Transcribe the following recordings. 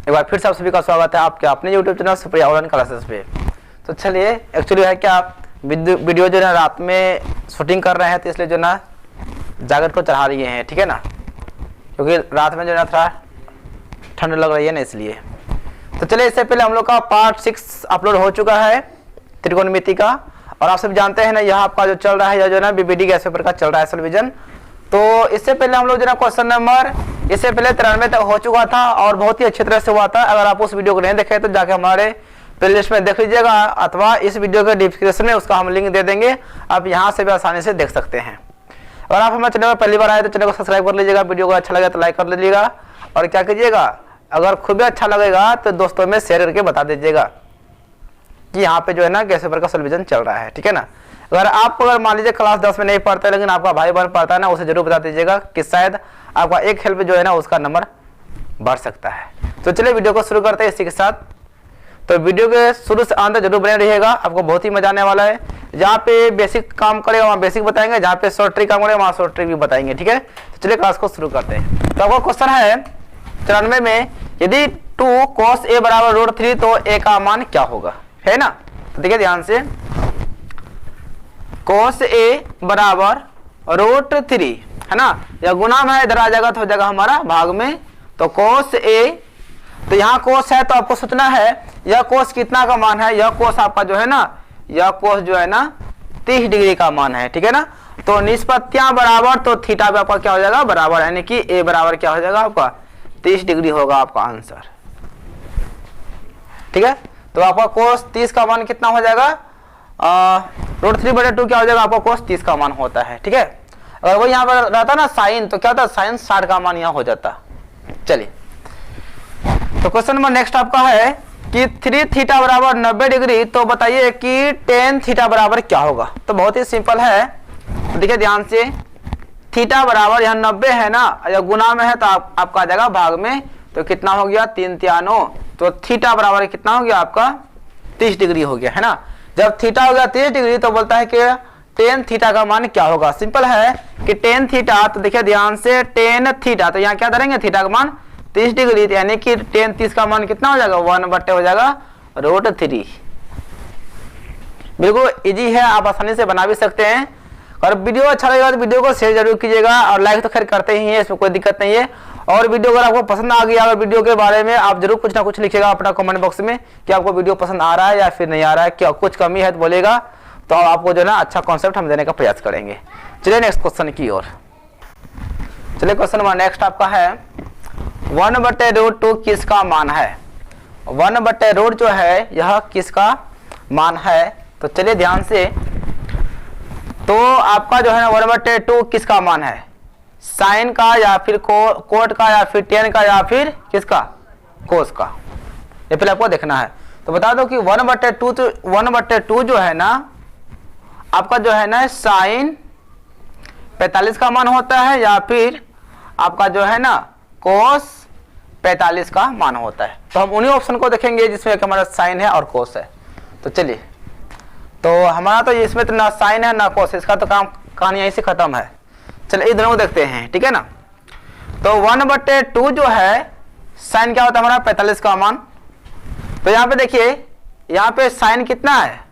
एक बार फिर से आप सभी का स्वागत है आपके अपने YouTube channel Supriya online classes पे। तो चलिए, एक्चुअली है क्या, वीडियो जो है रात में शूटिंग कर रहे हैं तो इसलिए जो ना जैकेट को चढ़ा रही हैं, ठीक है ना, क्योंकि रात में जो है थोड़ा ठंड लग रही है ना, इसलिए। तो चलिए, इससे पहले हम लोग का पार्ट 6 अपलोड हो चुका है त्रिकोणमिति का, और आप सब जानते हैं ना यह आपका जो चल रहा है, यह जो है ना बीबीडी गैस पेपर का चल रहा है सॉल्यूशन। तो इससे पहले हम लोग जो ना क्वेश्चन नंबर इससे पहले 93 तक हो चुका था और बहुत ही अच्छी तरह से हुआ था। अगर आप उस वीडियो को नहीं देखे तो जाके हमारे प्लेलिस्ट में देख लीजिएगा, अथवा इस वीडियो के डिस्क्रिप्शन में उसका हम लिंक दे देंगे, आप यहाँ से भी आसानी से देख सकते हैं। अगर आप हमारे चैनल पर पहली बार आए तो चैनल को सब्सक्राइब कर लीजिएगा, वीडियो को अच्छा लगे तो लाइक कर लीजिएगा, और क्या कीजिएगा, अगर खुद भी अच्छा लगेगा तो दोस्तों में शेयर करके बता दीजिएगा कि यहाँ पे जो है ना गैस पेपर का सॉल्यूशन चल रहा है, ठीक है ना। अगर मान लीजिए क्लास 10 में नहीं पढ़ते लेकिन आपका भाई बहन पढ़ता है ना, उसे जरूर बता दीजिएगा कि शायद आपका एक हेल्प जो है ना उसका नंबर बढ़ सकता है। तो चलिए वीडियो को शुरू करते हैं इसी के साथ। तो वीडियो के शुरू से अंत जरूर बने रहिएगा, आपको बहुत ही मजा आने वाला है। जहाँ पे बेसिक काम करेगा वहाँ बेसिक बताएंगे, जहाँ पे शॉर्ट ट्रिक काम करेगा वहाँ शॉर्ट ट्रिक भी बताएंगे, ठीक है। तो चलिए क्लास को शुरू करते हैं। तो आपका क्वेश्चन है 94 में, यदि 2 cos a बराबर √3 तो a का मान क्या होगा, है ना। तो देखिए ध्यान से, cos a बराबर √3 है ना, यह गुना में इधर आ जाएगा तो हो जाएगा हमारा भाग में। तो cos a, तो यहाँ cos है तो आपको सोचना है यह cos कितना का मान है, यह cos आपका जो है ना, यह cos जो है ना 30 डिग्री का मान है, ठीक है ना। तो निष्पत्तियां बराबर तो थीटा भी आपका क्या हो जाएगा बराबर, यानी कि a बराबर क्या हो जाएगा आपका 30 डिग्री होगा आपका आंसर, ठीक है। तो आपका cos 30 का मान कितना हो जाएगा, √3/2 क्या हो जाएगा आपका cos 30 का मान होता है, ठीक है। अगर वो यहाँ पर रहता ना साइन, तो क्या होता साइन 60 का मान यहाँ हो जाता। चलिए, तो क्वेश्चन नंबर नेक्स्ट आपका है कि 3 थीटा बराबर 90 डिग्री, तो बताइए कि 10 थीटा बराबर क्या होगा। तो बहुत ही सिंपल है, तो देखिए ध्यान से, थीटा बराबर यहाँ 90 है ना, या गुना में है तो आपका आ जाएगा भाग में। तो कितना हो गया 3 3 तो थीटा बराबर कितना हो गया आपका 30 डिग्री हो गया, है ना। जब थीटा हो गया 30 डिग्री तो बोलता है कि 10 थीटा का मान क्या होगा। सिंपल है कि 10 थीटा, तो देखिए ध्यान से 10 थीटा, तो यहाँ क्या धरेंगे थीटा का मान 30 डिग्री, यानी कि 10 30 का मान कितना हो जाएगा 1/, हो जाएगा √3। बिल्कुल इजी है, आप आसानी से बना भी सकते हैं। और वीडियो अच्छा लगेगा तो वीडियो को शेयर जरूर कीजिएगा, और लाइक तो खैर करते ही है, इसमें कोई दिक्कत नहीं है। और वीडियो अगर आपको पसंद आ गया, अगर वीडियो के बारे में आप जरूर कुछ ना कुछ लिखिएगा अपना कमेंट बॉक्स में कि आपको वीडियो पसंद आ रहा है या फिर नहीं आ रहा है, क्या कुछ कमी है तो बोलेगा, तो आपको जो है ना अच्छा कॉन्सेप्ट हम देने का प्रयास करेंगे। चलिए नेक्स्ट क्वेश्चन की ओर। चलिए क्वेश्चन नंबर नेक्स्ट आपका है 1/√2 किसका मान है। 1/√2 जो है यह किसका मान है। तो चलिए ध्यान से, तो आपका जो है ना 1/2 किसका मान है, साइन का या फिर कोट का या फिर टेन का या फिर किसका कोस का, ये फिर आपको देखना है। तो बता दो कि 1/2 जो है ना आपका जो है ना साइन 45 का मान होता है, या फिर आपका जो है ना कोस 45 का मान होता है। तो हम उन्हीं ऑप्शन को देखेंगे जिसमें हमारा साइन है और कोस है। तो चलिए, तो हमारा तो इसमें तो ना साइन है ना कोस, इसका तो कहानी यहीं से खत्म है। चलिए इधर को देखते हैं, ठीक है ना। तो 1/2 जो है साइन क्या होता है हमारा 45 का मान। तो यहाँ पे देखिए, यहाँ पे साइन कितना है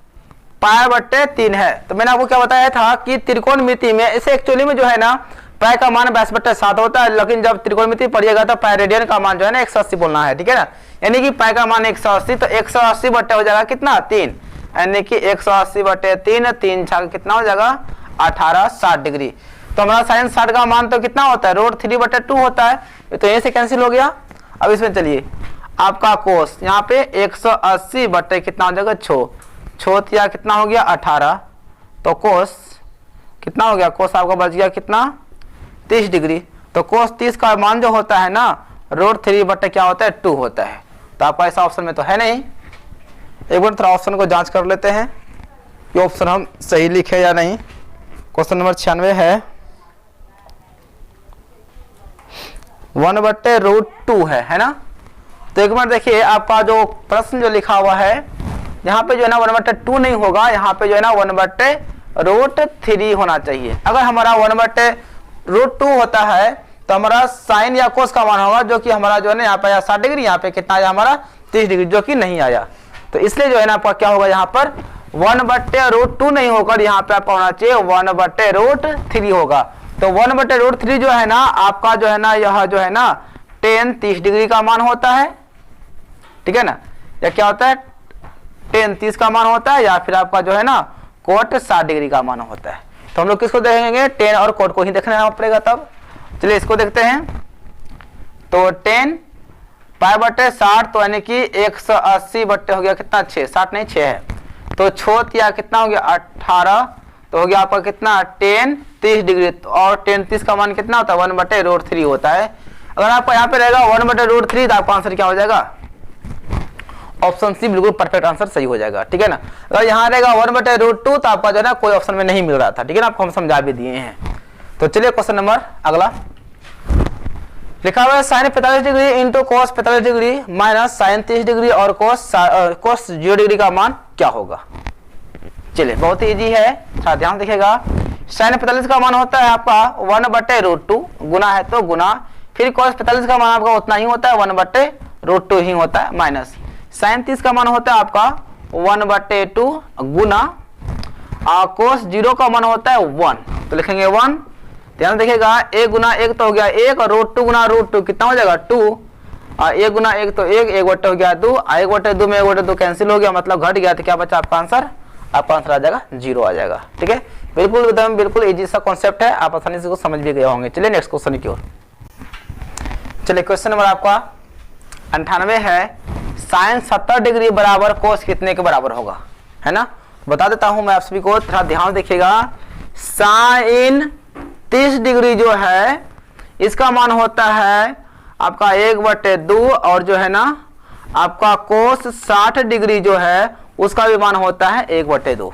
π/3 है। तो मैंने आपको क्या बताया था कि त्रिकोणमिति में इसे एक्चुअली में जो है ना π का मान 22/7 होता है, लेकिन जब त्रिकोणमिति पढ़िएगा तो π रेडियन का मान जो है ना 180 बोलना है, ठीक है ना। यानी कि π का मान 180, तो 180 बट्टे हो जाएगा कितना 3, यानी कि 180/3, 3 छाग कितना हो जाएगा 18 60 डिग्री। तो हमारा साइन 60 का मान तो कितना होता है √3/2 होता है, तो यहीं से कैंसिल हो गया। अब इसमें चलिए आपका कोस यहाँ पे 180 बट्टे कितना हो जाएगा 6 या कितना हो गया 18, तो कोस कितना हो गया, कोस आपका बच गया कितना 30 डिग्री। तो कोस 30 का मान जो होता है ना √3/2 क्या होता है 2 होता है। तो आपका ऐसा ऑप्शन में तो है नहीं। एक बार थोड़ा ऑप्शन को जांच कर लेते हैं कि ऑप्शन हम सही लिखे या नहीं। क्वेश्चन नंबर 96 है 1/√2 है ना। तो एक बार देखिए आपका जो प्रश्न जो लिखा हुआ है यहाँ पे जो है ना 1/2 नहीं होगा, यहाँ पे जो है ना 1/√3 होना चाहिए। अगर हमारा 1/√2 होता है तो हमारा साइन या कोस का मान होगा जो कि हमारा जो है ना यहाँ पे आया 60 डिग्री, यहाँ पे कितना आया हमारा 30 डिग्री, जो कि नहीं आया। तो इसलिए जो है ना आपका क्या होगा यहाँ पर 1/√2 नहीं होकर यहाँ पे आपका होना चाहिए 1/√3 होगा। तो 1/√3 जो है ना आपका जो है ना यह जो है ना tan 30 डिग्री का मान होता है, ठीक है ना, या क्या होता है tan 30 का मान होता है, या फिर आपका जो है ना कोट 60 डिग्री का मान होता है। तो हम लोग किसको देखेंगे, tan और कोट को ही देखना पड़ेगा। तब चलिए इसको देखते हैं। तो tan π/60 तो यानी कि 180 बट्टे हो गया कितना 6, 60 नहीं 6 है, तो छोट या कितना हो गया 18, तो हो गया आपका कितना tan 30 डिग्री, और tan 30 का मान कितना होता है 1/√3 होता है। अगर आपका यहाँ पे रहेगा 1/√3 तो आपका आंसर क्या हो जाएगा, ऑप्शन सी बिल्कुल परफेक्ट आंसर सही हो जाएगा, ठीक है ना। अगर यहाँ रहेगा 1/√2 तो आपका जो है ना कोई ऑप्शन में नहीं मिल रहा था, ठीक है ना, आपको हम समझा भी दिए हैं। तो चलिए क्वेश्चन नंबर अगला लिखा हुआ है sine 45 degree into cos 45 degree minus sine 30 degree और कोस 0 डिग्री का मान क्या होगा। चलिए बहुत ही इजी है, थोड़ा ध्यान देखिएगा। साइन 45 का मान होता है आपका 1/√2, गुना है तो गुना, फिर कोस 45 का मान आपका उतना ही होता है 1/√2 ही होता है, माइनस साइन 30 का मान होता है आपका 1/2 गुना कोस 0 का मान होता है 1, तो लिखेंगे 1। ध्यान देखिएगा 1 गुना 1 तो हो गया 1 और √2 गुना √2 कितना हो जाएगा 2, और 1 गुना 1 तो 1 बट्टे हो गया 2, 1/2 में 1/2 कैंसिल हो गया, मतलब घट गया, तो क्या बचा आपका आंसर, आपका आंसर आ जाएगा 0 आ जाएगा, ठीक है। बिल्कुल एकदम बिल्कुल इजी सा कॉन्सेप्ट है, आप आसानी से को समझ भी गए होंगे। चलिए नेक्स्ट क्वेश्चन की ओर। चलिए क्वेश्चन नंबर आपका 98 है साइन 70 डिग्री बराबर कोस कितने के बराबर होगा, है ना। बता देता हूं मैं आप सभी को, थोड़ा ध्यान देखिएगा। साइन 30 डिग्री जो है इसका मान होता है आपका 1/2, और जो है ना आपका कोस 60 डिग्री जो है उसका भी मान होता है 1/2,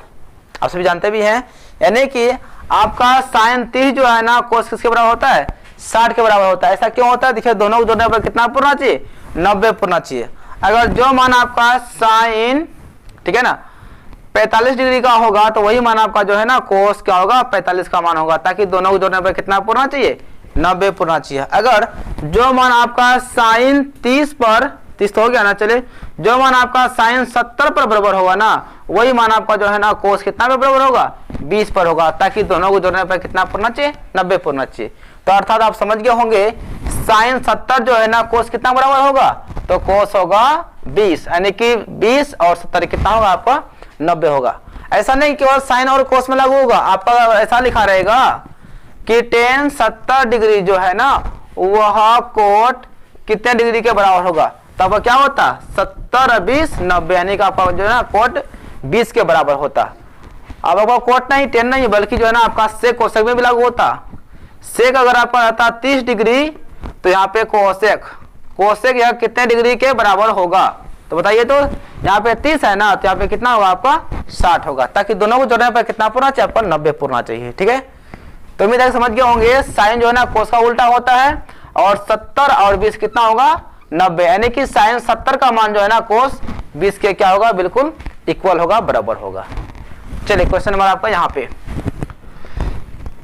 आप सभी जानते भी हैं। यानी कि आपका साइन 30 जो है ना कोस किसके बराबर होता है 60 के बराबर होता है। ऐसा क्यों होता है, देखिए दोनों को जोड़ने पर कितना पूर्णा चाहिए 90 पूर्णा चाहिए। अगर जो मान आपका साइन, ठीक है ना, 45 डिग्री का होगा तो वही मान आपका जो है ना कोस क्या होगा 45 का मान होगा, ताकि दोनों को जोड़ने पर कितना पूर्णा चाहिए 90 पूर्णा चाहिए। अगर जो मान आपका साइन 30 पर 30 तो हो गया ना, चले जो मान आपका साइन 70 पर बराबर होगा ना वही मान आपका जो है ना कोस कितना पे बराबर होगा 20 पर होगा, ताकि दोनों को जोड़ने पर कितना पूर्णा चाहिए 90 पूर्णा चाहिए। तो अर्थात आप समझ गए होंगे साइन 70 जो है ना कोस कितना बराबर होगा, तो कोस होगा 20, यानी कि 20 और 70 कितना होगा आपका 90 होगा। ऐसा नहीं केवल साइन और कोस में लागू होगा, आपका ऐसा लिखा रहेगा कि tan 70 डिग्री जो है ना वह कोट कितने डिग्री के बराबर होगा, तब क्या होता 70 20 90, यानी कि आपका जो है ना कोट 20 के बराबर होता। अब आपका कोट नहीं tan नहीं बल्कि जो है ना आपका सेक कोसेक में भी लागू होता। सेक अगर आपका रहता 30 डिग्री तो यहाँ पे कोसेक यह कितने डिग्री के बराबर होगा, तो बताइए। तो यहाँ पे 30 है ना, तो यहाँ पे कितना होगा आपका 60 होगा, ताकि दोनों को जोड़ने पर कितना पूर्णा चाहिए आपका 90 पूर्णा चाहिए, ठीक है। तो उम्मीद है समझ गए होंगे साइन जो है ना कोस का उल्टा होता है, और 70 और 20 कितना होगा 90, यानी कि साइन 70 का मान जो है ना कोस 20 के क्या होगा बिल्कुल इक्वल होगा, बराबर होगा। चलिए क्वेश्चन नंबर आपका यहाँ पे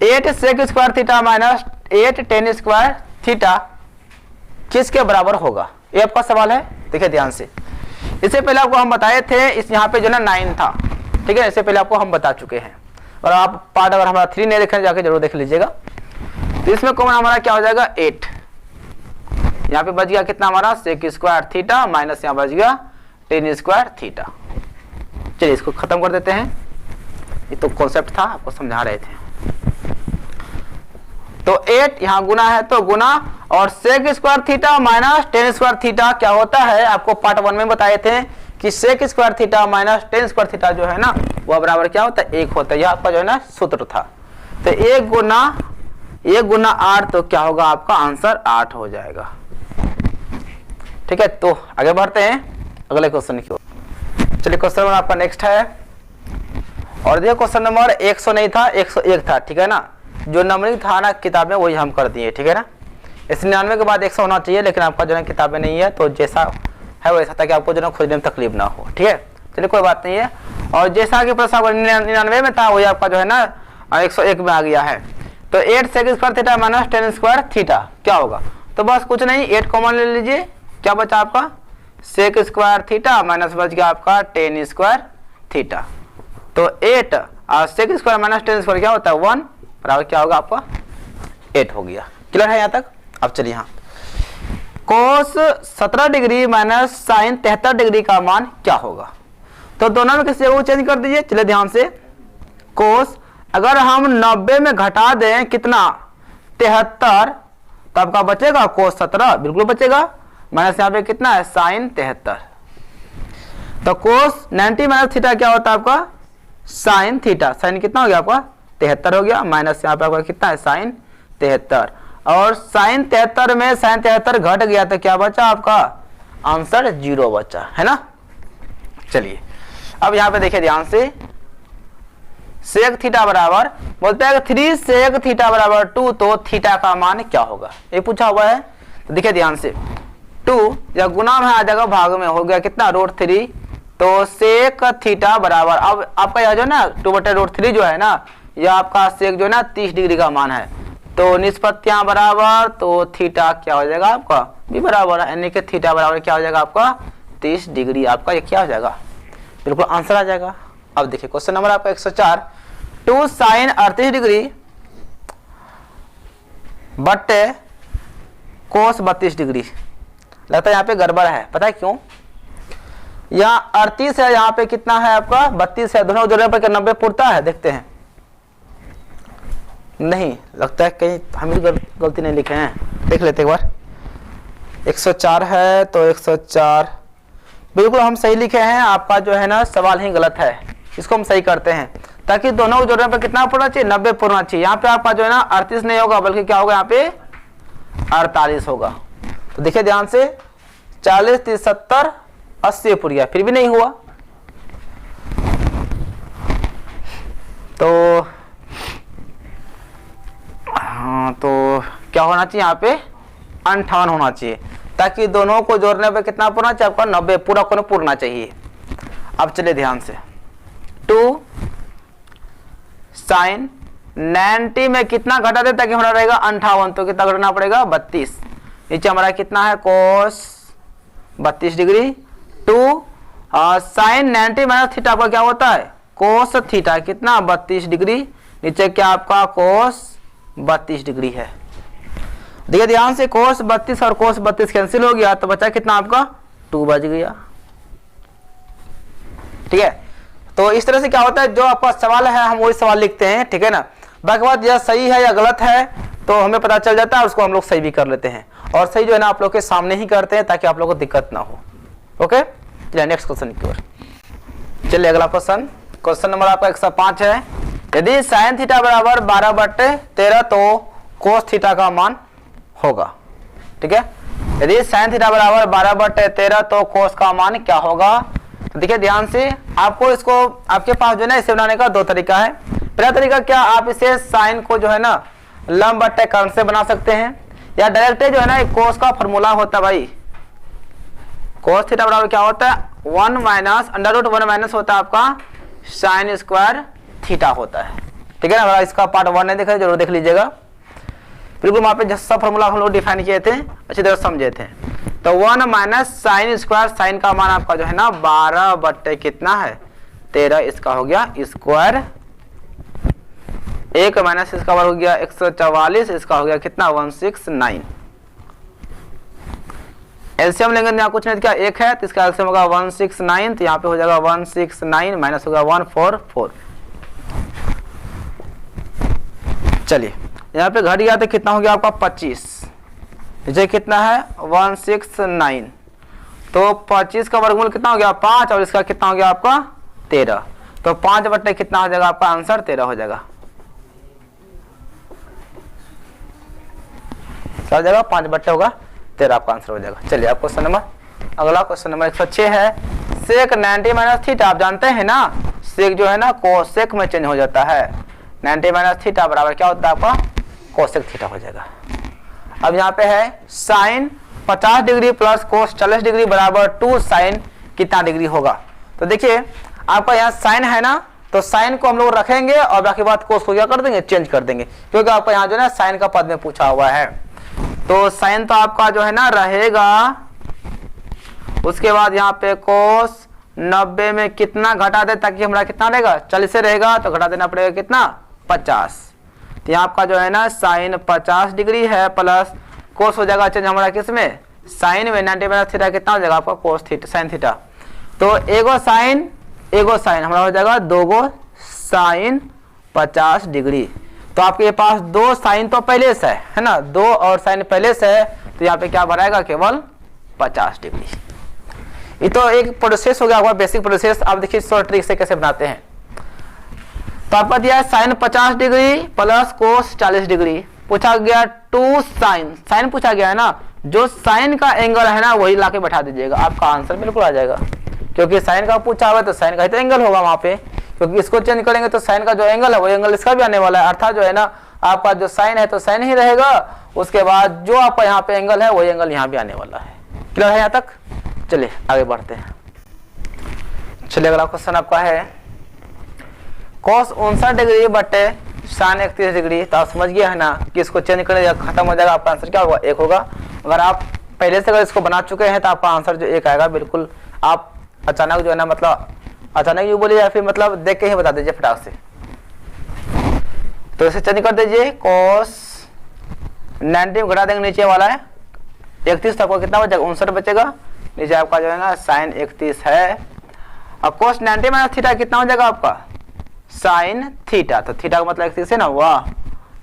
8 sec square theta minus 8 tan square theta किसके बराबर होगा, ये आपका सवाल है। देखिए ध्यान से, इससे पहले आपको हम बताए थे, इस यहाँ पे जो ना 9 था, ठीक है, इससे पहले आपको हम बता चुके हैं। और आप पार्ट अगर हमारा 3 नहीं देखें जाके जरूर देख लीजिएगा। तो इसमें कॉमन हमारा क्या हो जाएगा 8, यहाँ पे बच गया कितना हमारा सेक स्क्वायर थीटा माइनस यहाँ बच गया tan स्क्वायर थीटा। चलिए इसको खत्म कर देते हैं, ये तो कॉन्सेप्ट था आपको समझा रहे थे। तो 8 यहाँ गुना है तो गुना, और sec square theta minus tan square theta क्या होता है, आपको पार्ट 1 में बताए थे कि sec square theta minus tan square theta जो है ना वह बराबर क्या होता है 1 होता है, यह आपका जो है ना सूत्र था। तो 1 गुना 8 तो क्या होगा आपका आंसर 8 हो जाएगा, ठीक है। तो आगे बढ़ते हैं अगले क्वेश्चन की ओर। चलिए क्वेश्चन नंबर आपका नेक्स्ट है, और देखिए क्वेश्चन नंबर 100 नहीं था 101 था, ठीक है ना। जो नंबरिंग था ना किताब में वही हम कर दिए, ठीक है ना। इस 99 के बाद 100 होना चाहिए, लेकिन आपका जो है किताबें नहीं है, तो जैसा है वैसा, ताकि आपको जो है खोजने में तकलीफ ना हो, ठीक है। चलिए कोई बात नहीं है। और जैसा कि प्रश्न 99 में था वही आपका जो है ना 101 में आ गया है। तो 8 sec square theta minus 10 square theta क्या होगा? तो बस कुछ नहीं, 8 कॉमन ले लीजिए, क्या बचा आपका सेक स्क्वायर थीटा माइनस बच गया आपका 10 स्क्वायर थीटा। तो 8 और सेक स्क्वायर माइनस 10 स्क्वायर क्या होता है 1 बराबर क्या होगा आपका 8 हो गया। क्लियर है यहाँ तक? अब चलिए यहाँ कोस 17 डिग्री माइनस साइन 73 डिग्री का मान क्या होगा? तो दोनों में किसी को चेंज कर दीजिए। चलिए ध्यान से, कोस अगर हम 90 में घटा दें कितना 73 तो आपका बचेगा कोस 17 बिल्कुल बचेगा, माइनस यहाँ पे कितना है साइन 73। तो कोस 90 माइनस थीटा क्या होता है आपका साइन थीटा, साइन कितना हो गया आपका 73 हो गया, माइनस यहाँ पे आपका कितना है साइन 73, और साइन 73 में साइन 73 घट गया तो क्या बचा आपका आंसर 0 बचा है ना। चलिए अब यहाँ पे देखिए ध्यान से, सेक थीटा बराबर बोलते हैं 3 सेक थीटा बराबर 2, तो थीटा का मान क्या होगा ये पूछा हुआ है। तो देखिए ध्यान से 2 या गुना में आ जाएगा भाग में हो गया कितना √3, तो सेक थीटा बराबर अब आपका यह जो ना 2/√3 जो है ना यह आपका सेक जो है ना 30 डिग्री का मान है, तो निष्पत्तियां बराबर, तो थीटा क्या हो जाएगा आपका भी बराबर यानी कि थीटा बराबर क्या हो जाएगा आपका 30 डिग्री, आपका ये क्या हो जाएगा बिल्कुल आंसर आ जाएगा। अब देखिए क्वेश्चन नंबर आपका 104, 2 साइन 38 डिग्री बट्टे कोस 32 डिग्री। लगता है यहाँ पे गड़बड़ है, पता है क्यों? यहाँ 38 है, यहाँ पे कितना है आपका 32 है, दोनों जोड़ने पर 90 पुरता है, देखते हैं। नहीं लगता है कहीं हम ही गलती नहीं लिखे हैं, देख लेते एक बार। 104 है तो 104 बिल्कुल हम सही लिखे हैं, आपका जो है ना सवाल ही गलत है, इसको हम सही करते हैं ताकि दोनों को जोड़ने पर कितना पूरना चाहिए 90 पूरना चाहिए। यहाँ पे आपका जो है ना 38 नहीं होगा बल्कि क्या होगा यहाँ पे 48 होगा। तो देखिए ध्यान से 40 30 70 80 पूर गया, फिर भी नहीं हुआ, तो हाँ तो क्या होना चाहिए यहाँ पे 58 होना चाहिए, ताकि दोनों को जोड़ने पे कितना पूरना चाहिए आपका 90 पूरा को पूरना चाहिए। अब चलिए ध्यान से 2 साइन 90 में कितना घटा दे ताकि हमारा रहेगा 58, तो कितना घटाना पड़ेगा 32, नीचे हमारा कितना है कोस 32 डिग्री 2 साइन 90 माइनस थीटा आपका क्या होता है कोस थीटा कितना 32 डिग्री, नीचे क्या आपका कोस 32 डिग्री है। देखिए ध्यान से कोस 32 और कोस 32 कैंसिल हो गया तो बचा कितना आपका 2 बच गया। ठीक है, तो इस तरह से क्या होता है जो आपका सवाल है हम वही सवाल लिखते हैं, ठीक है ना। बाकी बात यह सही है या गलत है तो हमें पता चल जाता है, उसको हम लोग सही भी कर लेते हैं, और सही जो है ना आप लोग के सामने ही करते हैं ताकि आप लोग को दिक्कत ना हो। ओके चलिए नेक्स्ट क्वेश्चन की ओर चलिए। अगला क्वेश्चन, क्वेश्चन नंबर आपका 105 है, यदि साइन थीटा बराबर 12/13 तो कोस थीटा का मान होगा। ठीक है, यदि साइन थीटा बराबर 12/13 तो कोस का मान क्या होगा। देखिए ध्यान से, आपको इसको आपके पास जो है ना इसे बनाने का 2 तरीका है। पहला तरीका क्या, आप इसे साइन को जो है ना लंब बट्टे कर्ण से बना सकते हैं, या डायरेक्ट जो है ना कोस का फॉर्मूला होता है भाई, कोस थीटा बराबर क्या होता है 1 माइनस √1 माइनस होता है आपका साइन स्क्वायर थीटा होता है। ठीक है ना, अगर इसका पार्ट 1 नहीं देखा जरूर देख लीजिएगा, बिल्कुल वहां पे जैसा फॉर्मूला हम लोग डिफाइन किए थे अच्छी तरह समझे थे। तो 1 माइनस साइन स्क्वायर, साइन का मान आपका जो है ना 12 बट्टे कितना है 13, इसका हो गया स्क्वायर, 1 माइनस इसका हो गया 144, इसका हो गया कितना 169। एलसीएम लेंगे यहाँ कुछ नहीं क्या 1 है तो इसका एलसीएम होगा 169, तो यहाँ पे हो जाएगा 169 माइनस होगा 144। चलिए यहाँ पे घट गया तो कितना हो गया आपका 25, नीचे कितना है 169, तो 25 का वर्गमूल कितना हो गया 5, और इसका कितना हो गया आपका 13, तो 5 बट्टे कितना हो जाएगा आपका आंसर 13 हो जाएगा। क्या हो जाएगा 5 बट्टे होगा 13 आपका आंसर हो जाएगा। चलिए आप क्वेश्चन नंबर, अगला क्वेश्चन नंबर 106 है, सेक 90 माइनस थीटा, आप जानते हैं ना सेक जो है ना कोसेक में चेंज हो जाता है, 90 माइनस थीटा बराबर क्या होता है आपका कोसेक थीटा हो जाएगा। अब यहाँ पे है sine 50 degree plus cos 40 degree बराबर 2 साइन कितना डिग्री होगा। तो देखिए आपका यहाँ साइन है ना, तो साइन को हम लोग रखेंगे और बाकी बात कोस को क्या कर देंगे, चेंज कर देंगे, क्योंकि आपका यहाँ जो है ना साइन का पद में पूछा हुआ है। तो साइन तो आपका जो है ना रहेगा, उसके बाद यहाँ पे कोस 90 में कितना घटा दे ताकि हमारा कितना रहेगा, 40 से रहेगा तो घटा देना पड़ेगा कितना, 50। तो यहाँ आपका जो है ना साइन 50 डिग्री है, प्लस कोस हो जाएगा चेंज हमारा किस में, साइन में। 90 माइनस थीटा कितना हो जाएगा आपका, कोस थीटा, साइन थीटा। तो एगो साइन हमारा हो जाएगा 2 साइन 50 डिग्री। तो आपके पास 2 साइन तो पहले से है ना, 2 और साइन पहले से है, तो यहाँ पे क्या बनाएगा, केवल 50 डिग्री। ये तो एक प्रोसेस हो गया होगा, बेसिक प्रोसेस। आप देखिए शॉर्ट ट्रिक से कैसे बनाते हैं। तो आपका दिया है sine 50 degree plus cos 40 degree, पूछा गया 2 साइन पूछा गया है ना, जो साइन का एंगल है ना वही लाके बैठा दीजिएगा, आपका आंसर बिल्कुल आ जाएगा। क्योंकि साइन का पूछा हुआ है तो साइन का ही तो एंगल होगा वहां पे, क्योंकि इसको चेंज करेंगे तो साइन का जो एंगल है वो एंगल इसका भी आने वाला है, अर्थात जो है ना आपका जो साइन है तो साइन ही रहेगा, उसके बाद जो आपका यहाँ पे एंगल है वही एंगल यहाँ भी आने वाला है। क्लियर है यहाँ तक? चलिए आगे बढ़ते हैं। चलिए अगला क्वेश्चन आपका है cos 59 डिग्री बटे साइन 31 डिग्री। तो आप समझ गए है ना कि इसको चेंज करें खत्म हो जाएगा, आपका आंसर क्या होगा, 1 होगा। अगर आप पहले से अगर इसको बना चुके हैं तो आपका आंसर जो 1 आएगा बिल्कुल। आप अचानक जो है ना, मतलब अचानक यू बोलिए या फिर मतलब देख के ही बता दीजिए फटाक से। तो इसे चेंज कर दीजिए, cos 90 घटा देंगे, नीचे वाला है 31, तो आपको कितना बचेगा, 59 बचेगा। नीचे आपका जो है ना साइन 31 है, और cos 90 माइनस थीटा कितना हो जाएगा आपका, साइन थीटा। तो थीटा का मतलब 31 है ना, वाह,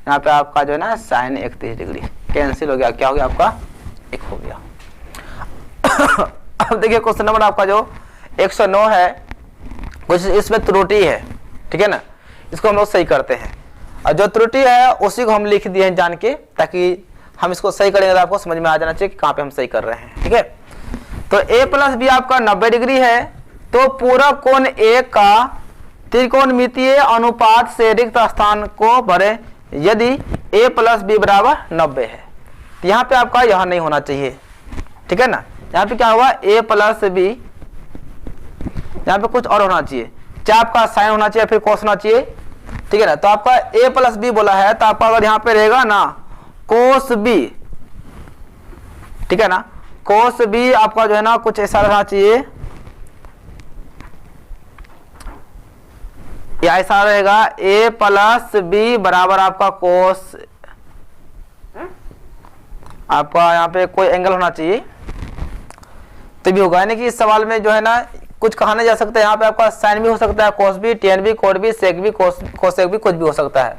यहाँ पे आपका जो है ना साइन 31 डिग्री कैंसिल हो गया, क्या हो गया आपका, 1 हो गया। अब देखिए क्वेश्चन नंबर आपका जो 109 है, कुछ इसमें त्रुटि है, ठीक है ना, इसको हम लोग सही करते हैं। और जो त्रुटि है उसी को हम लिख दिए हैं जान के, ताकि हम इसको सही करेंगे तो आपको समझ में आ जाना चाहिए कि कहाँ पे हम सही कर रहे हैं, ठीक है। तो a प्लस बी आपका 90 डिग्री है, तो पूरा कोण A का त्रिकोणमितीय अनुपात से रिक्त स्थान को भरे यदि a प्लस बी बराबर 90 है। यहाँ पे आपका यह नहीं होना चाहिए, ठीक है ना, यहाँ पे क्या हुआ, a प्लस बी, यहाँ पे कुछ और होना चाहिए, चाहे आपका साइन होना चाहिए फिर कोस होना चाहिए, ठीक है ना। तो आपका a प्लस बी बोला है, तो आपका अगर यहाँ पे रहेगा ना कोस बी, ठीक है ना, कोस बी आपका जो है ना कुछ ऐसा रहना चाहिए, या ऐसा रहेगा a प्लस बी बराबर आपका कोस, आपका यहाँ पे कोई एंगल होना चाहिए तभी होगा। यानी कि इस सवाल में जो है ना कुछ कहा नहीं जा सकता, यहाँ पे आपका साइन भी हो सकता है, कोस भी, टेन भी, कोड भी, सेक भी, कोसेक भी, कुछ भी हो सकता है।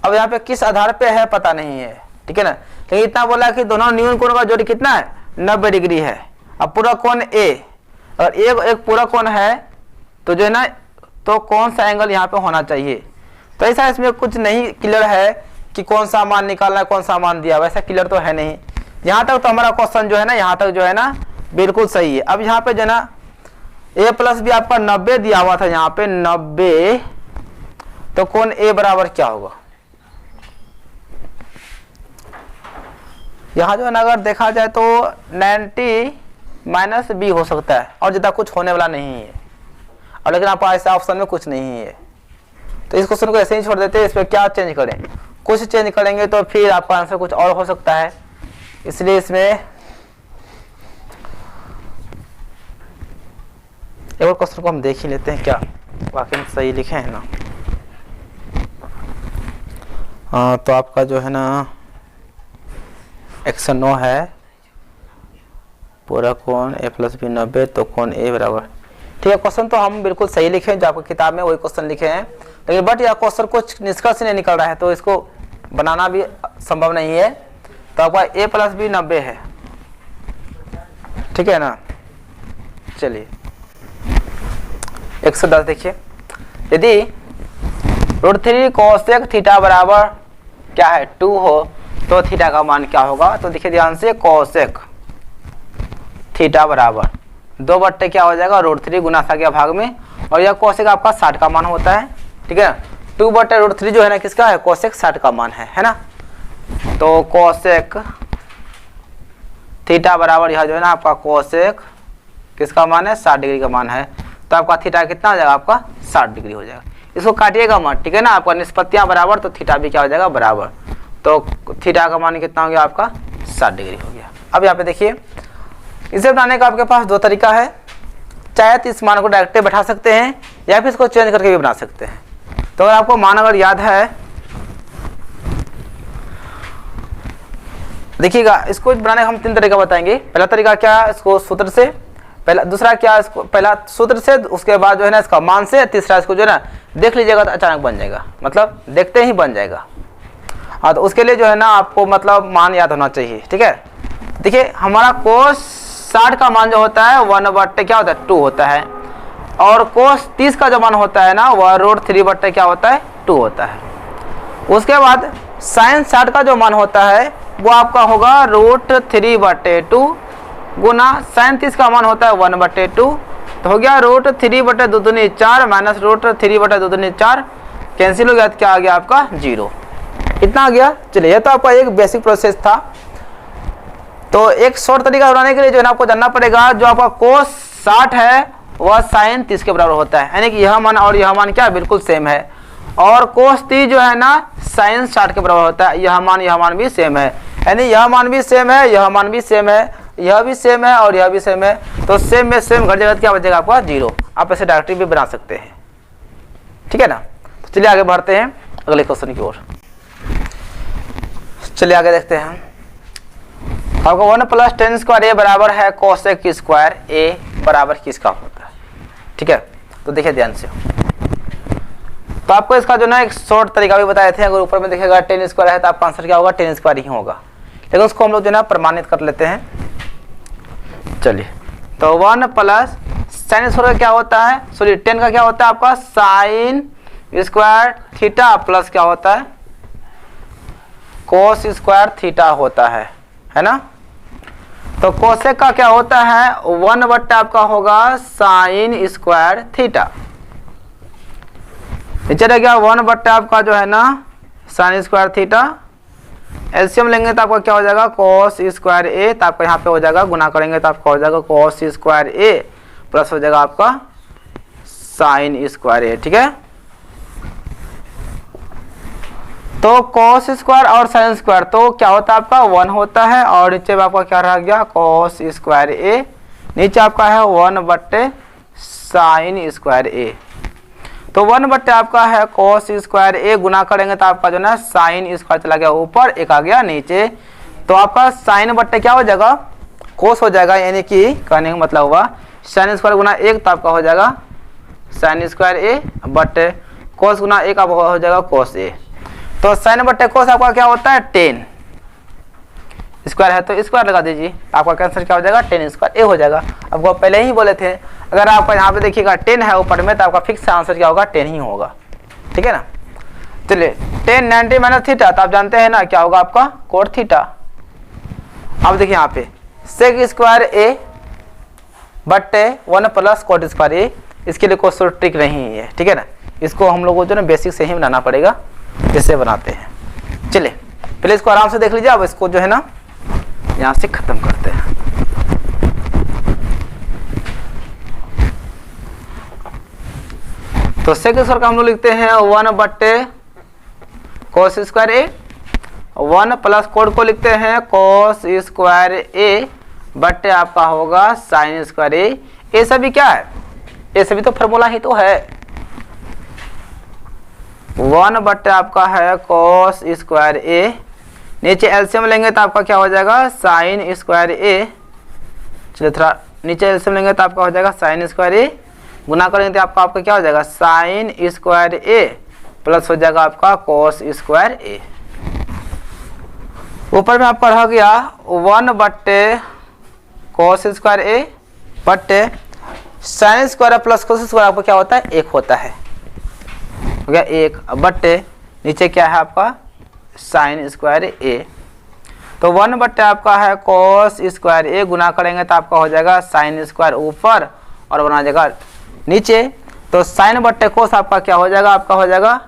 अब यहाँ पे किस आधार पे है पता नहीं है, ठीक है ना, लेकिन इतना बोला कि दोनों न्यून कोण का जोड़ी कितना है, 90 डिग्री है। अब पूरा कोण A, अगर एक पूरा कोण है तो जो है ना, तो कौन सा एंगल यहाँ पे होना चाहिए। तो ऐसा इसमें कुछ नहीं क्लियर है कि कौन सा मान निकालना है, कौन सा मान दिया, वैसा क्लियर तो है नहीं। यहाँ तक तो हमारा क्वेश्चन जो है ना, यहाँ तक जो है ना बिल्कुल सही है। अब यहाँ पे जो है ना a प्लस बी आपका 90 दिया हुआ था, यहाँ पे 90, तो कोण A बराबर क्या होगा, यहाँ जो है ना अगर देखा जाए तो 90 माइनस बी हो सकता है, और ज्यादा कुछ होने वाला नहीं है। और लेकिन आपको ऐसा ऑप्शन में कुछ नहीं है, तो इस क्वेश्चन को ऐसे ही छोड़ देते हैं। इस पर क्या चेंज करें, कुछ चेंज करेंगे तो फिर आपका आंसर कुछ और हो सकता है, इसलिए इसमें एक और क्वेश्चन को हम देख ही लेते हैं, क्या वाकई में सही लिखे हैं ना। तो आपका जो है ना 109 है, पूरा कोण a प्लस बी 90, तो कोण A बराबर, ठीक है। क्वेश्चन तो हम बिल्कुल सही लिखे हैं, जो आपको किताब में वही क्वेश्चन लिखे हैं, लेकिन बट यह क्वेश्चन कुछ निष्कर्ष नहीं निकल रहा है, तो इसको बनाना भी संभव नहीं है। तो आपका a प्लस बी 90 है, ठीक है ना। चलिए 110 देखिए, यदि √3 कोसेक थीटा बराबर क्या है 2 हो तो थीटा का मान क्या होगा। तो देखिए ध्यान से, कोसेक थीटा बराबर 2 बट्टे क्या हो जाएगा, √3 गुना सा गया भाग में, और यह कोसेक आपका 60 का मान होता है, ठीक है ना। 2 बट्टे √3 जो है ना किसका है, कोसेक 60 का मान है ना। तो कोसेक थीटा बराबर यह जो है ना आपका कोसेक किसका मान है, 60 डिग्री का मान है, तो आपका थीटा कितना हो जाएगा, आपका 60 डिग्री हो जाएगा। इसको काटिएगा मत, ठीक है ना। आपका निष्पत्तियां बराबर तो थीटा भी क्या हो जाएगा बराबर, तो थीटा का मान कितना हो गया आपका 60 डिग्री हो गया। अब यहाँ पे देखिए इसे बनाने का आपके पास दो तरीका है, चाहे तो इस मान को डायरेक्ट बैठा सकते हैं या फिर इसको चेंज करके भी बना सकते हैं। तो अगर आपको मान अगर याद है, देखिएगा इसको बनाने का हम 3 तरीका बताएंगे। पहला तरीका क्या, इसको सूत्र से, पहला दूसरा क्या, इसको पहला सूत्र से, उसके बाद जो है ना इसका मान से, तीसरा इसको जो है ना देख लीजिएगा तो अचानक बन जाएगा, मतलब देखते ही बन जाएगा। हाँ, तो उसके लिए जो है ना आपको मतलब मान याद होना चाहिए, ठीक है। देखिए हमारा कोस 60 का मान जो होता है 1/, क्या होता है 2 होता है, और कोस 30 का जो मान होता है ना वह √3/, क्या होता है 2 होता है। उसके बाद साइन 60 का जो मान होता है वो आपका होगा √3/2 गुना साइन 30 का मान होता है 1/2, तो हो गया √3/2 4 माइनस √3/2 4, कैंसिल हो गया, तो क्या आ गया आपका 0, इतना आ गया। चलिए, यह तो आपका एक बेसिक प्रोसेस था। तो एक शॉर्ट तरीका बनाने के लिए जो है ना आपको जानना पड़ेगा, जो आपका कोस 60 है वह साइन 30 के बराबर होता है, यानी कि यह मान और यह मान क्या बिल्कुल सेम है, और कोस 30 जो है ना साइन 60 के बराबर होता है, यह मान भी सेम है, यानी यह मान भी सेम है, यह मान भी सेम है, यह भी सेम है और यह भी सेम है, तो सेम में सेम घट जाएगा, क्या बचेगा आपका 0। आप ऐसे डायरेक्टली भी बना सकते हैं, ठीक है ना। तो चलिए आगे बढ़ते हैं अगले क्वेश्चन की ओर। चलिए आगे देखते हैं। आपको 1 + tan² a बराबर है cos² a बराबर किसका होता है, ठीक है। तो देखिए ध्यान से, तो आपको इसका जो ना एक शॉर्ट तरीका भी बताए थे। अगर ऊपर में देखेगा tan² है तो आपका आंसर क्या होगा tan² ही होगा, लेकिन उसको हम लोग जो ना प्रमाणित कर लेते हैं। चलिए, तो 1 + sin² का क्या होता है, सॉरी tan का क्या होता है आपका sin² थीटा प्लस क्या होता है cos² थीटा होता है ना। तो कोसेक का क्या होता है 1/, आपका होगा sin² थीटा, नीचे रह गया 1/, आपका जो है ना sin² थीटा, एलसीएम लेंगे तो आपका क्या हो जाएगा cos² a, तो आपका यहाँ पे हो जाएगा गुना करेंगे तो आपका हो जाएगा cos² a प्लस हो जाएगा आपका sin² a, ठीक है। तो cos² और sin² तो क्या होता है आपका 1 होता है, और नीचे में आपका क्या रह गया cos² a, नीचे आपका है 1/sin² a, तो 1/, आपका है cos² a, गुना करेंगे तो आपका जो ना sin² चला गया ऊपर, एक आ गया नीचे, तो आपका sin/, क्या हो जाएगा cos हो जाएगा, यानी कि कहने का मतलब हुआ sin² गुना 1 तो आपका हो जाएगा sin² a बट cos गुना 1 आपका हो जाएगा cos a। तो sin/, cos आपका क्या होता है tan² है, तो स्क्वायर लगा दीजिए, आपका आंसर क्या हो जाएगा tan² a हो जाएगा। आपको पहले ही बोले थे, अगर आपका यहाँ पे देखिएगा 10 है ऊपर में तो आपका फिक्स आंसर क्या होगा 10 ही होगा, ठीक है ना। चलिए tan 90 - थीटा, तो आप जानते हैं ना क्या होगा आपका cot थीटा। अब देखिए यहाँ पे sec² a बट्टे 1 + cot² a, इसके लिए कोई ट्रिक नहीं है, ठीक है ना। इसको हम लोगों को जो ना बेसिक से ही बनाना पड़ेगा, जैसे बनाते हैं। चलिए पहले इसको आराम से देख लीजिए, अब इसको जो है ना यहाँ से खत्म करते हैं। तो sec² का हम लोग लिखते हैं 1/cos² a, 1 + cot को लिखते हैं cos² a बट्टे आपका होगा sin² a। ये सभी क्या है, ये सभी तो फॉर्मूला ही तो है। 1/, आपका है cos² a, नीचे एलसीएम लेंगे तो आपका क्या हो जाएगा sin² a, चलिए थोड़ा नीचे एलसीएम लेंगे तो आपका हो जाएगा sin² a, गुना करेंगे तो आपका क्या हो जाएगा sin² a प्लस हो जाएगा आपका cos² a। ऊपर में आपका रह गया 1/cos² a बट्टे sin² प्लस cos² आपको क्या होता है 1 होता है, हो गया 1 बट्टे नीचे क्या है आपका sin² a। तो 1/, आपका है cos² a, गुना करेंगे तो आपका हो जाएगा sin² ऊपर और बना जाएगा नीचे, तो sin/, cos आपका क्या हो जाएगा, आपका हो जाएगा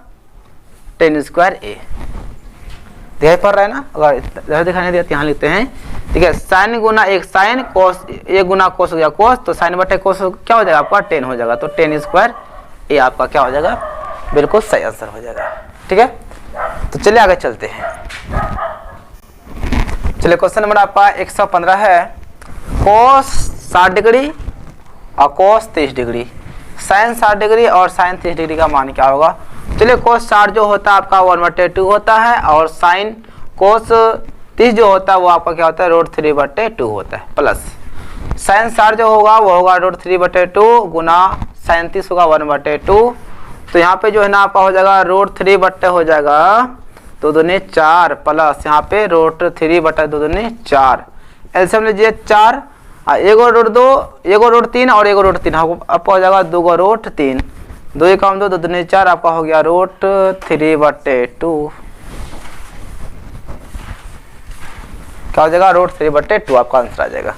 tan² a। दिखाई पड़ रहा है ना, अगर इधर दिखाई नहीं दिया तो यहाँ लिखते हैं, ठीक है। sin गुना 1 sin, cos 1 गुना cos हो गया cos, तो sin/, cos क्या हो जाएगा आपका tan हो जाएगा, तो tan² a आपका क्या हो जाएगा बिल्कुल सही आंसर हो जाएगा। ठीक है, तो चलिए आगे चलते हैं। चलिए क्वेश्चन नंबर आपका 115 है, कोस 60 डिग्री और कोस 30 डिग्री, साइन 60 डिग्री और साइन 30 डिग्री का मान क्या होगा। चलिए कोस 60 जो होता है आपका 1/2 होता है, और साइन कोस 30 जो होता है वो आपका क्या होता है √3/2 होता है, प्लस साइन 60 जो होगा वो होगा √3/2 गुना साइन 30 होगा 1/2। तो यहाँ पे जो है ना आपका हो जाएगा √3/2 हो जाएगा 2 दूनी 4, प्लस यहाँ पे √3/2 दूनी 4, एलसीएम लीजिए 4, एगो √2 एगो √3 और एगो √3 आपका हो जाएगा 2 गो √3, 2 1 2 2 दूनी 4 आपका हो गया √3/2, क्या हो जाएगा √3/2 आपका आंसर आ जाएगा।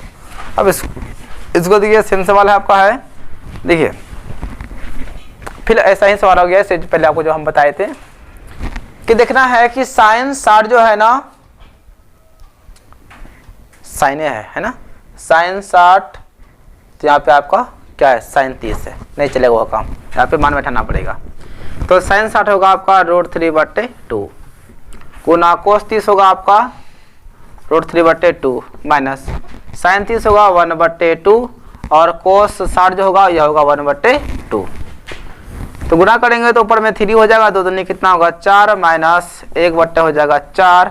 अब इसको देखिए सेम सवाल है आपका है, देखिए फिर ऐसा ही सवाल हो गया इससे पहले आपको जो हम बताए थे कि देखना है कि साइन 60 जो है ना साइन है ना, साइन 60, तो यहाँ पे आपका क्या है साइन 30 है, नहीं चलेगा वो काम, यहाँ पे मान बैठाना पड़ेगा। तो साइन 60 होगा आपका √3/2 गुना कोस 30 होगा आपका √3/2 माइनस साइन 30 होगा 1/2 और कोस 60 जो होगा यह होगा 1/2। तो गुना करेंगे तो ऊपर में 3 हो जाएगा, 2 दूनी कितना होगा 4 माइनस 1/2 हो जाएगा 4,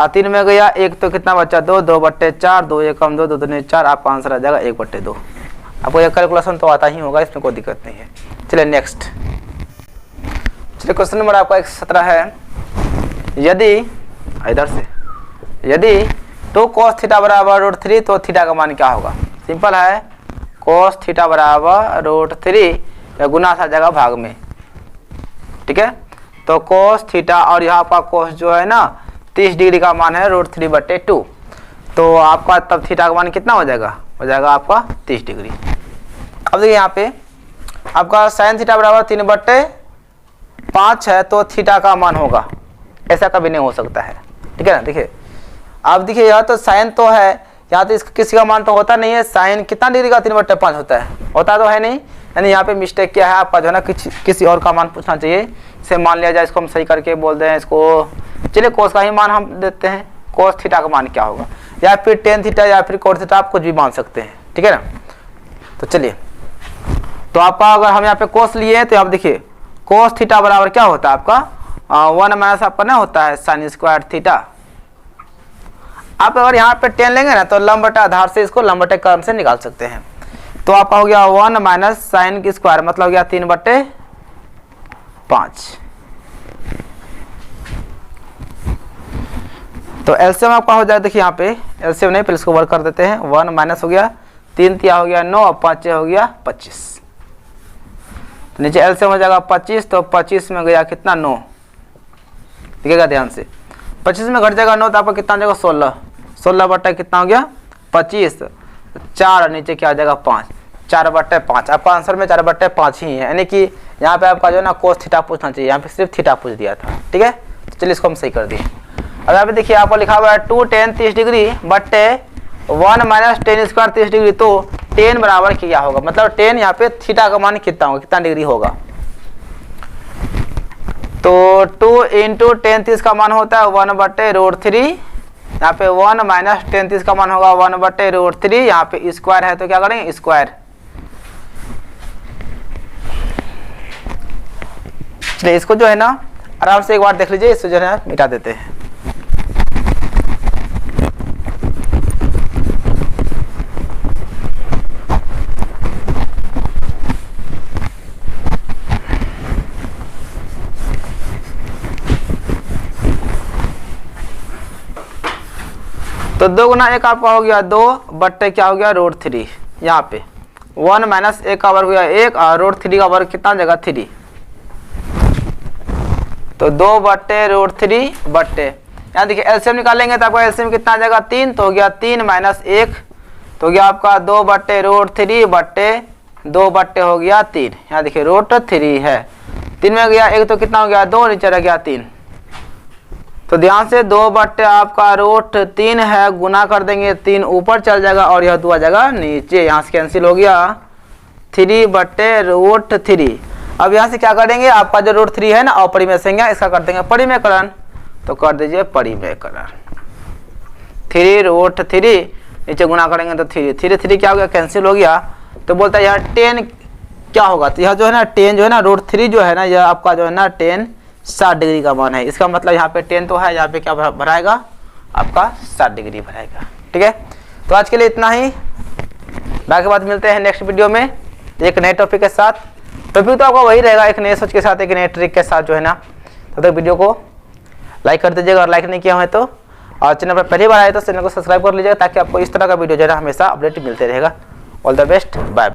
3 में गया 1 तो कितना बचा 2, 2/4, 2 1 2 2 दूनी 4, आपका आंसर आ जाएगा 1/2। आपको यह कैलकुलेशन तो आता ही होगा, इसमें कोई दिक्कत नहीं है। चलिए नेक्स्ट, चलिए क्वेश्चन नंबर आपका 117 है, यदि इधर से यदि 2 cos थीटा बराबर √3 तो थीटा का मान क्या होगा। सिंपल है, cos थीटा बराबर √3 या गुना सा जगह भाग में, ठीक है। तो cos थीटा और यहाँ पर cos जो है ना 30 डिग्री का मान है √3/2, तो आपका तब थीटा का मान कितना हो जाएगा आपका 30 डिग्री। अब देखिए यहाँ पे आपका साइन थीटा बराबर 3/5 है, तो थीटा का मान होगा, ऐसा कभी नहीं हो सकता है, ठीक है ना। देखिए आप देखिए यह तो साइन तो है, यहाँ तो इसका किसी का मान तो होता नहीं है, साइन कितना डिग्री का 3/5 होता तो है नहीं, यानी यहाँ पे मिस्टेक क्या है आपका जो है ना किसी और का मान पूछना चाहिए। से मान लिया जाए, इसको हम सही करके बोल दें इसको, चलिए कोस का ही मान हम देते हैं, कोस थीटा का मान क्या होगा, या फिर टेन थीटा या फिर कोस थीटा, आप कुछ भी मान सकते हैं, ठीक है ना। तो चलिए, तो आपका अगर हम यहाँ पे कोस लिए तो आप देखिए कोस थीटा बराबर क्या होता है आपका 1 माइनस आपका ना होता है साइन स्क्वायर थीटा। आप अगर यहाँ पे 10 लेंगे ना तो लंब बटा आधार से इसको लंब बटे कर्म से निकाल सकते हैं। तो आपका हो गया 1 माइनस साइन की स्क्वायर मतलब हो गया 3/5। तो एलसीएम आपका हो जाए, देखिए यहाँ पे एलसीएम नहीं, पहले इसको वर्क कर देते हैं। 1 माइनस हो गया 3 तिया हो गया 9 और 5 हो गया 25। तो नीचे एलसीएम हो जाएगा 25, तो 25 में गया कितना 9, दिखेगा ध्यान से, 25 में घट जाएगा 9 तो आपका कितना हो जाएगा 16, 16 बटा कितना हो गया 25, 4 नीचे क्या हो जाएगा 5, 4/5। आपका आंसर में 4/5 ही है, यानी कि यहाँ पे आपका जो है ना कोस थीटा पूछना चाहिए, यहाँ पे सिर्फ थीटा पूछ दिया था, ठीक है। तो चलिए इसको हम सही कर दिए। अब यहाँ पे देखिए आपको लिखा हुआ है 2 tan 30 डिग्री बटे 1 माइनस टेन स्क्वायर 30 डिग्री, तो 10 बराबर क्या होगा, मतलब 10 यहाँ पे थीटा का मान कितना होगा, कितना डिग्री होगा। तो 2 इंटू टेन 30 का मान होता है 1/√3, यहाँ पे 1 माइनस टेन 30 का मान होगा 1/√3, यहाँ पे स्क्वायर है तो क्या करेंगे स्क्वायर। चलिए इसको जो है ना आराम से एक बार देख लीजिए, इसको जो है मिटा देते हैं। तो 2 गुना 1 आपका हो गया 2 बट्टे क्या हो गया √3, यहाँ पे 1 माइनस 1 का वर्ग हो गया 1 और √3 का वर्ग कितना जगह 3, तो 2 बट्टे √3 बट्टे, यहाँ देखिए एलसीएम निकालेंगे तो आपका एलसीएम कितना आ जाएगा 3, तो हो गया 3 माइनस 1 तो हो गया आपका 2 बट्टे √3 बट्टे 2 बट्टे हो गया 3, यहाँ देखिए √3 है, 3 में गया 1 तो कितना हो गया 2, नीचे रह गया 3। तो ध्यान से 2 बट्टे आपका √3 है, गुना कर देंगे 3 ऊपर चल जाएगा और यह 2 आ जाएगा नीचे, यहाँ से कैंसिल हो गया 3 बट्टे √3। अब यहाँ से क्या करेंगे, आपका जो रूट 3 है ना अपरिमेय संख्या, इसका कर देंगे परिमेयकरण। तो कर दीजिए परिमेयकरण। 3 रूट 3 नीचे गुना करेंगे तो 3 क्या हो गया, कैंसिल हो गया। तो बोलता है यहाँ 10 क्या होगा, तो यह जो है ना 10 जो है ना रूट 3 जो है ना, यह आपका जो है ना 10 60 डिग्री का मान है। इसका मतलब यहाँ पे 10 तो है, यहाँ पे क्या भराएगा आपका 60 डिग्री भराएगा। ठीक है, तो आज के लिए इतना ही। बाकी बात मिलते हैं नेक्स्ट वीडियो में एक नए टॉपिक के साथ। टॉपिक तो आपका वही रहेगा, एक नए सोच के साथ, एक नए ट्रिक के साथ जो है ना। तब तक वीडियो को लाइक कर दीजिएगा, और लाइक नहीं किया है तो, और चैनल पर पहली बार आए तो चैनल को सब्सक्राइब कर लीजिएगा, ताकि आपको इस तरह का वीडियो जो है ना हमेशा अपडेट मिलते रहेगा। All the best, bye.